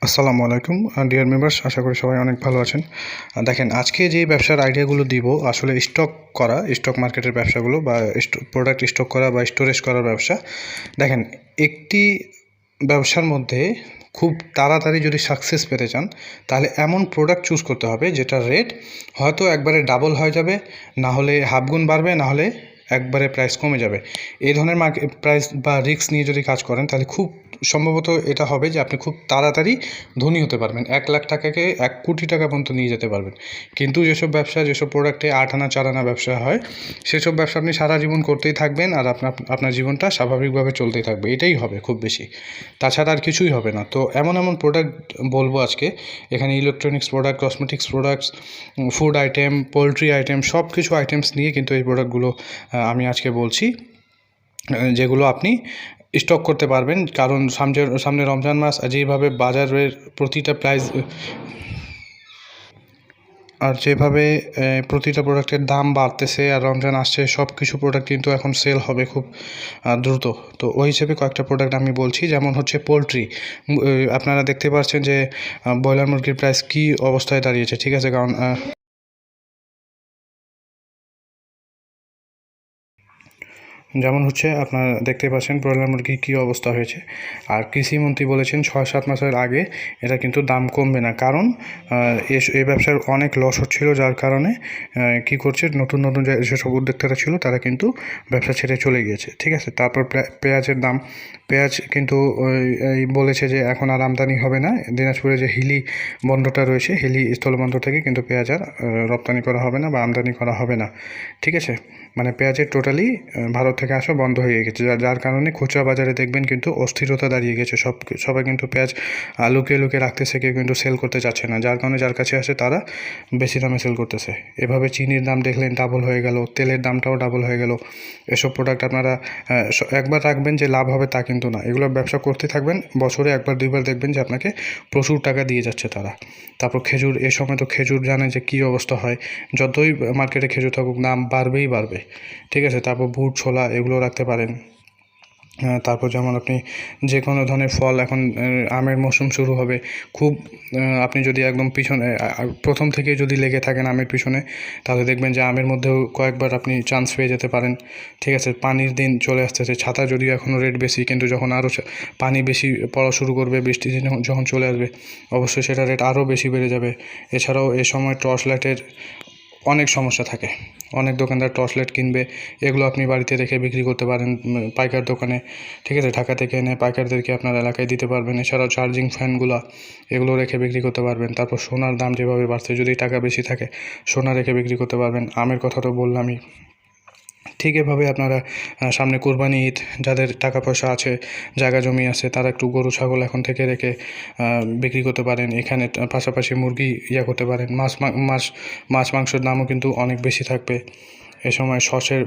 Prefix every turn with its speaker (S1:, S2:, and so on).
S1: আসসালামু আলাইকুম deer members, আশা করি সবাই অনেক ভালো আছেন। দেখেন, আজকে যে ব্যবসার আইডিয়াগুলো দিব আসলে স্টক মার্কেটের ব্যবসাগুলো বা প্রোডাক্ট স্টক করা বা স্টোরেজ করার ব্যবসা। দেখেন, একটি ব্যবসার মধ্যে খুব তাড়াতাড়ি যদি সাকসেস পেতে চান তাহলে এমন প্রোডাক্ট চুজ করতে হবে যেটার রেট হয়তো একবারে ডাবল হয়ে যাবে, না হলে হাফ গুণ বাড়বে, না হলে একবারে প্রাইস কমে যাবে। এই ধরনের মার্কেট প্রাইস বা রিস্ক নিয়ে যদি কাজ করেন তাহলে খুব সম্ভবত এটা হবে যে আপনি খুব তাড়াতাড়ি ধনী হতে পারবেন, 1,00,000 টাকাকে 1,00,00,000 টাকা পর্যন্ত নিয়ে যেতে পারবেন। কিন্তু যেসব প্রোডাক্টে 8 আনা 4 আনা ব্যবসা হয়, সেসব ব্যবসা আপনি সারা জীবন করতেই থাকবেন আর আপনার জীবনটা স্বাভাবিকভাবে চলতেই থাকবে, এটাই হবে খুব বেশি, তাছাড়া আর কিছুই হবে না। তো এমন প্রোডাক্ট বলবো আজকে এখানে, electronics product, cosmetics products, food item, poultry item, সব কিছু আইটেমস নিয়ে কিন্তু এই প্রোডাক্টগুলো আমি আজকে বলছি, যেগুলো আপনি স্টক করতে পারবেন। কারণ সামনে রমজান মাস, যেভাবে বাজারের প্রতিটা প্রাইস আর যেভাবে প্রতিটা প্রোডাক্টের দাম বাড়তেছে আর রমজান আসছে, সব কিছু প্রোডাক্ট কিন্তু এখন সেল হবে খুব দ্রুত। তো ওই হিসেবে কয়েকটা প্রোডাক্ট আমি বলছি, যেমন হচ্ছে পোলট্রি। আপনারা দেখতে পাচ্ছেন যে ব্রয়লার মুরগির প্রাইস কী অবস্থায় দাঁড়িয়েছে, ঠিক আছে? কারণ যেমন হচ্ছে আপনারা দেখতে পাচ্ছেন ব্রয়লার মুরগির কী অবস্থা হয়েছে। আর কৃষিমন্ত্রী বলেছেন 6-7 মাসের আগে এটা কিন্তু দাম কমবে না, কারণ এই ব্যবসার অনেক লস হচ্ছিল, যার কারণে কী করছে, নতুন যেসব উদ্যোক্তারা ছিল তারা কিন্তু ব্যবসা ছেড়ে চলে গিয়েছে, ঠিক আছে? তারপর পেঁয়াজের দাম, পেঁয়াজ কিন্তু বলেছে যে এখন আর আমদানি হবে না। দিনাজপুরে যে হিলি বন্দরটা রয়েছে, হিলি স্থলবন্দর থেকে কিন্তু পেঁয়াজ আর রপ্তানি করা হবে না বা আমদানি করা হবে না, ঠিক আছে? মানে পেঁয়াজের টোটালি ভারত থেকে আসা বন্ধ হয়ে গেছে, যার কারণে খুচরা বাজারে দেখবেন কিন্তু অস্থিরতা দাঁড়িয়ে গেছে। সবাই কিন্তু পেঁয়াজ লুকিয়ে রাখতেছে, কেউ কিন্তু সেল করতে চাচ্ছে না, যার কারণে যার কাছে আসে তারা বেশি দামে সেল করতেছে। এভাবে চিনির দাম দেখলেন ডাবল হয়ে গেল, তেলের দামটাও ডাবল হয়ে গেল। এসব প্রোডাক্ট আপনারা একবার রাখবেন যে লাভ হবে তা কিন্তু না, এগুলো ব্যবসা করতে থাকবেন, বছরে 1-2 বার দেখবেন যে আপনাকে প্রচুর টাকা দিয়ে যাচ্ছে তারা। তারপর খেজুর, এ সময় তো খেজুর জানে যে কী অবস্থা হয়, যতই মার্কেটে খেজুর থাকুক দাম বাড়বেই বাড়বে, ঠিক আছে? তারপর বুট, ছোলা এগুলো রাখতে পারেন। তারপর যেমন আপনি যে কোনো ধরনের ফল, এখন আমের মৌসুম শুরু হবে, খুব আপনি যদি একদম পিছনে প্রথম থেকে যদি লেগে থাকেন আমের পিছনে, তাহলে দেখবেন যে আমের মধ্যেও কয়েকবার আপনি চান্স পেয়ে যেতে পারেন, ঠিক আছে? পানির দিন চলে আসতেছে, ছাতা যদিও এখনও রেট বেশি, কিন্তু যখন আরও পানি বেশি পড়া শুরু করবে, বৃষ্টির দিন যখন চলে আসবে, অবশ্যই সেটা রেট আরও বেশি বেড়ে যাবে। এছাড়াও এ সময় টর্চ লাইটের অনেক সমস্যা থাকে, অনেক দোকানদার টর্চ লাইট কিনবে, এগুলো আপনি বাড়িতে রেখে বিক্রি করতে পারেন পাইকার দোকানে, ঠিক আছে? ঢাকা থেকে এনে পাইকারদেরকে আপনার এলাকায় দিতে পারবেন। এছাড়াও চার্জিং ফ্যানগুলো, এগুলো রেখে বিক্রি করতে পারবেন। তারপর সোনার দাম যেভাবে বাড়ছে, যদি টাকা বেশি থাকে সোনা রেখে বিক্রি করতে পারবেন। আমের কথা তো বললামই। ঠিক এভাবে আপনারা সামনে কোরবানি ঈদ, যাদের টাকা পয়সা আছে, জায়গা জমি আছে, তারা একটু গরু ছাগল এখন থেকে রেখে বিক্রি করতে পারেন। এখানে পাশাপাশি মুরগি করতে পারেন। মাছ মাংসের দামও কিন্তু অনেক বেশি থাকবে এ সময়। সসের